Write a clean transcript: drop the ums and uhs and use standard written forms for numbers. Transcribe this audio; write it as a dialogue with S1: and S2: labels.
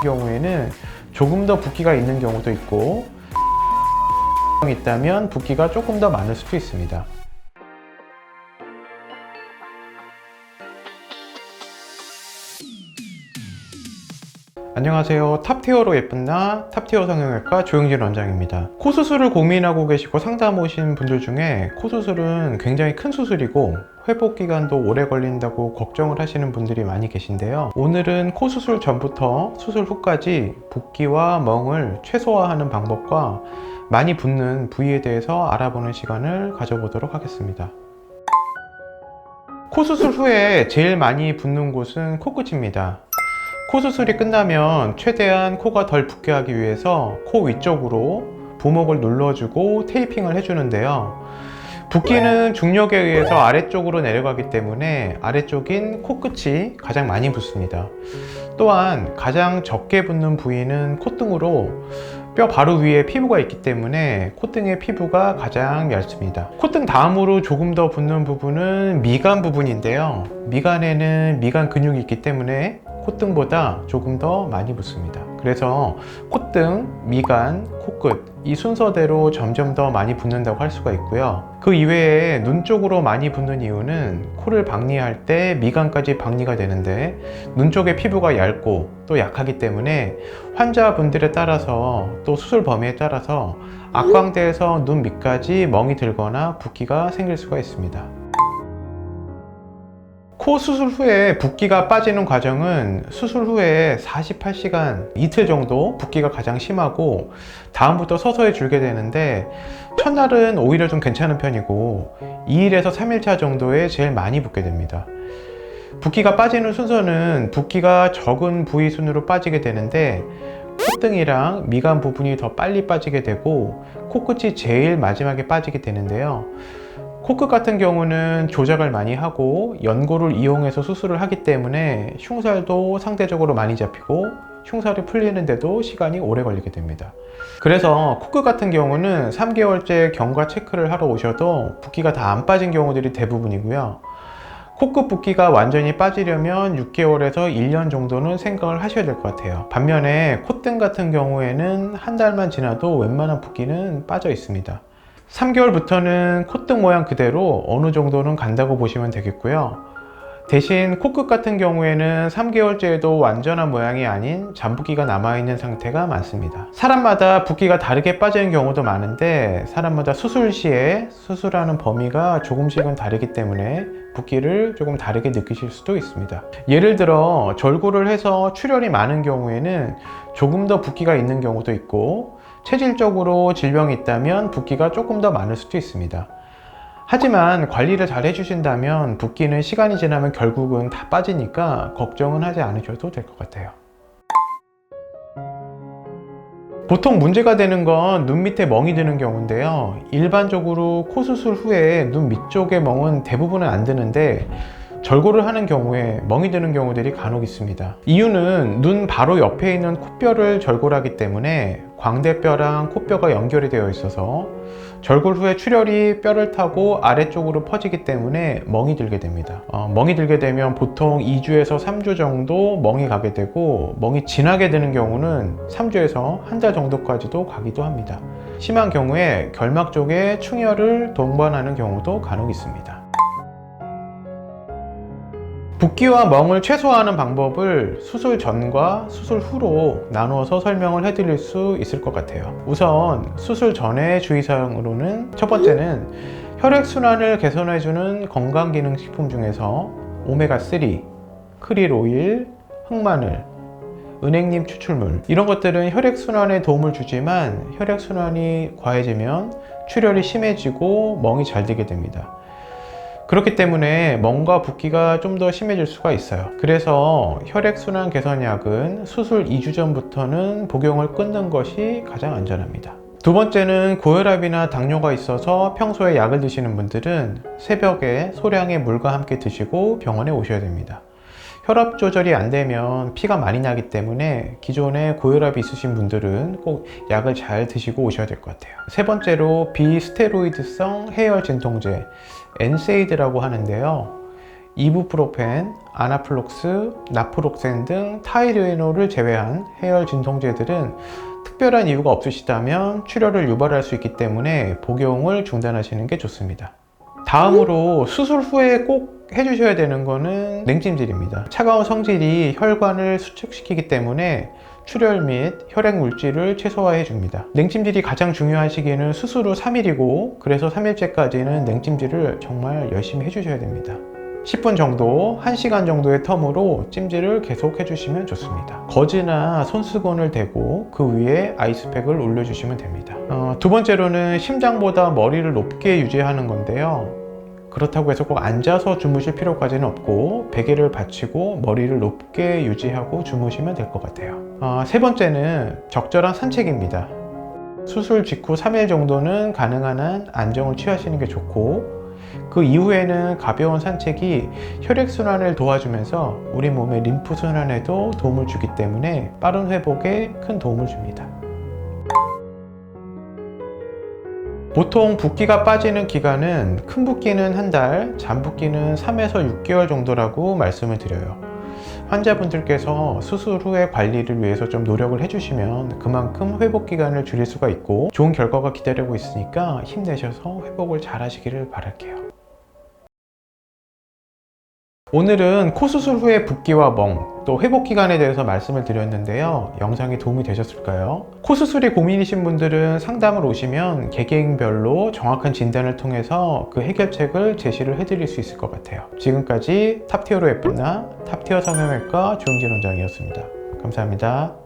S1: 경우에는 조금 더 붓기가 있는 경우도 있고 있다면 붓기가 조금 더 많을 수도 있습니다. 안녕하세요. 탑티어로 예쁜 나 탑티어 성형외과 조영진 원장입니다. 코 수술을 고민하고 계시고 상담 오신 분들 중에 코 수술은 굉장히 큰 수술이고 회복 기간도 오래 걸린다고 걱정을 하시는 분들이 많이 계신데요. 오늘은 코 수술 전부터 수술 후까지 붓기와 멍을 최소화하는 방법과 많이 붓는 부위에 대해서 알아보는 시간을 가져보도록 하겠습니다. 코 수술 후에 제일 많이 붓는 곳은 코끝입니다. 코 수술이 끝나면 최대한 코가 덜 붓게 하기 위해서 코 위쪽으로 부목을 눌러주고 테이핑을 해주는데요. 붓기는 중력에 의해서 아래쪽으로 내려가기 때문에 아래쪽인 코끝이 가장 많이 붓습니다. 또한 가장 적게 붓는 부위는 콧등으로 뼈 바로 위에 피부가 있기 때문에 콧등의 피부가 가장 얇습니다. 콧등 다음으로 조금 더 붓는 부분은 미간 부분인데요. 미간에는 미간 근육이 있기 때문에 콧등보다 조금 더 많이 붓습니다. 그래서 콧등, 미간, 코끝 이 순서대로 점점 더 많이 붓는다고 할 수가 있고요. 그 이외에 눈 쪽으로 많이 붓는 이유는 코를 박리할 때 미간까지 박리가 되는데 눈 쪽의 피부가 얇고 또 약하기 때문에 환자분들에 따라서 또 수술 범위에 따라서 악광대에서 눈 밑까지 멍이 들거나 붓기가 생길 수가 있습니다. 코 수술 후에 붓기가 빠지는 과정은 수술 후에 48시간, 이틀 정도 붓기가 가장 심하고 다음부터 서서히 줄게 되는데 첫날은 오히려 좀 괜찮은 편이고 2일에서 3일차 정도에 제일 많이 붓게 됩니다. 붓기가 빠지는 순서는 붓기가 적은 부위 순으로 빠지게 되는데 콧등이랑 미간 부분이 더 빨리 빠지게 되고 코끝이 제일 마지막에 빠지게 되는데요. 코끝 같은 경우는 조작을 많이 하고 연고를 이용해서 수술을 하기 때문에 흉살도 상대적으로 많이 잡히고 흉살이 풀리는데도 시간이 오래 걸리게 됩니다. 그래서 코끝 같은 경우는 3개월째 경과 체크를 하러 오셔도 붓기가 다 안 빠진 경우들이 대부분이고요. 코끝 붓기가 완전히 빠지려면 6개월에서 1년 정도는 생각을 하셔야 될 것 같아요. 반면에 콧등 같은 경우에는 한 달만 지나도 웬만한 붓기는 빠져 있습니다. 3개월부터는 콧등 모양 그대로 어느 정도는 간다고 보시면 되겠고요. 대신 코끝 같은 경우에는 3개월째에도 완전한 모양이 아닌 잔붓기가 남아있는 상태가 많습니다. 사람마다 붓기가 다르게 빠지는 경우도 많은데 사람마다 수술 시에 수술하는 범위가 조금씩은 다르기 때문에 붓기를 조금 다르게 느끼실 수도 있습니다. 예를 들어 절골을 해서 출혈이 많은 경우에는 조금 더 붓기가 있는 경우도 있고 체질적으로 질병이 있다면 붓기가 조금 더 많을 수도 있습니다. 하지만 관리를 잘 해주신다면 붓기는 시간이 지나면 결국은 다 빠지니까 걱정은 하지 않으셔도 될 것 같아요. 보통 문제가 되는 건 눈 밑에 멍이 드는 경우인데요. 일반적으로 코 수술 후에 눈 밑쪽의 멍은 대부분은 안 드는데 절골을 하는 경우에 멍이 드는 경우들이 간혹 있습니다. 이유는 눈 바로 옆에 있는 콧뼈를 절골하기 때문에 광대뼈랑 콧뼈가 연결이 되어 있어서 절골 후에 출혈이 뼈를 타고 아래쪽으로 퍼지기 때문에 멍이 들게 됩니다. 멍이 들게 되면 보통 2주에서 3주 정도 멍이 가게 되고 멍이 진하게 드는 경우는 3주에서 한 달 정도까지도 가기도 합니다. 심한 경우에 결막 쪽에 충혈을 동반하는 경우도 간혹 있습니다. 붓기와 멍을 최소화하는 방법을 수술 전과 수술 후로 나누어서 설명을 해드릴 수 있을 것 같아요. 우선 수술 전의 주의사항으로는 첫 번째는 혈액순환을 개선해주는 건강기능식품 중에서 오메가3, 크릴오일, 흑마늘, 은행잎 추출물 이런 것들은 혈액순환에 도움을 주지만 혈액순환이 과해지면 출혈이 심해지고 멍이 잘 들게 됩니다. 그렇기 때문에 멍과 붓기가 좀 더 심해질 수가 있어요. 그래서 혈액순환 개선약은 수술 2주 전부터는 복용을 끊는 것이 가장 안전합니다. 두 번째는 고혈압이나 당뇨가 있어서 평소에 약을 드시는 분들은 새벽에 소량의 물과 함께 드시고 병원에 오셔야 됩니다. 혈압 조절이 안 되면 피가 많이 나기 때문에 기존에 고혈압이 있으신 분들은 꼭 약을 잘 드시고 오셔야 될 것 같아요. 세 번째로 비스테로이드성 해열 진통제 NSAID라고 하는데요. 이부프로펜, 아나플록스, 나프록센 등 타이레놀을 제외한 해열 진통제들은 특별한 이유가 없으시다면 출혈을 유발할 수 있기 때문에 복용을 중단하시는 게 좋습니다. 다음으로 수술 후에 꼭 해주셔야 되는 거는 냉찜질입니다. 차가운 성질이 혈관을 수축시키기 때문에 출혈 및 혈액 물질을 최소화해 줍니다. 냉찜질이 가장 중요한 시기는 수술 후 3일이고 그래서 3일째까지는 냉찜질을 정말 열심히 해주셔야 됩니다. 10분 정도, 1시간 정도의 텀으로 찜질을 계속 해주시면 좋습니다. 거즈나 손수건을 대고 그 위에 아이스팩을 올려주시면 됩니다. 두 번째로는 심장보다 머리를 높게 유지하는 건데요. 그렇다고 해서 꼭 앉아서 주무실 필요까지는 없고 베개를 받치고 머리를 높게 유지하고 주무시면 될 것 같아요. 세 번째는 적절한 산책입니다. 수술 직후 3일 정도는 가능한 한 안정을 취하시는 게 좋고 그 이후에는 가벼운 산책이 혈액순환을 도와주면서 우리 몸의 림프순환에도 도움을 주기 때문에 빠른 회복에 큰 도움을 줍니다. 보통 붓기가 빠지는 기간은 큰 붓기는 한 달, 잔붓기는 3에서 6개월 정도라고 말씀을 드려요. 환자분들께서 수술 후에 관리를 위해서 좀 노력을 해주시면 그만큼 회복 기간을 줄일 수가 있고 좋은 결과가 기다리고 있으니까 힘내셔서 회복을 잘 하시기를 바랄게요. 오늘은 코 수술 후의 붓기와 멍, 또 회복 기간에 대해서 말씀을 드렸는데요. 영상이 도움이 되셨을까요? 코 수술이 고민이신 분들은 상담을 오시면 개개인별로 정확한 진단을 통해서 그 해결책을 제시를 해드릴 수 있을 것 같아요. 지금까지 탑티어로 예쁜 나 탑티어 성형외과 조영진 원장이었습니다. 감사합니다.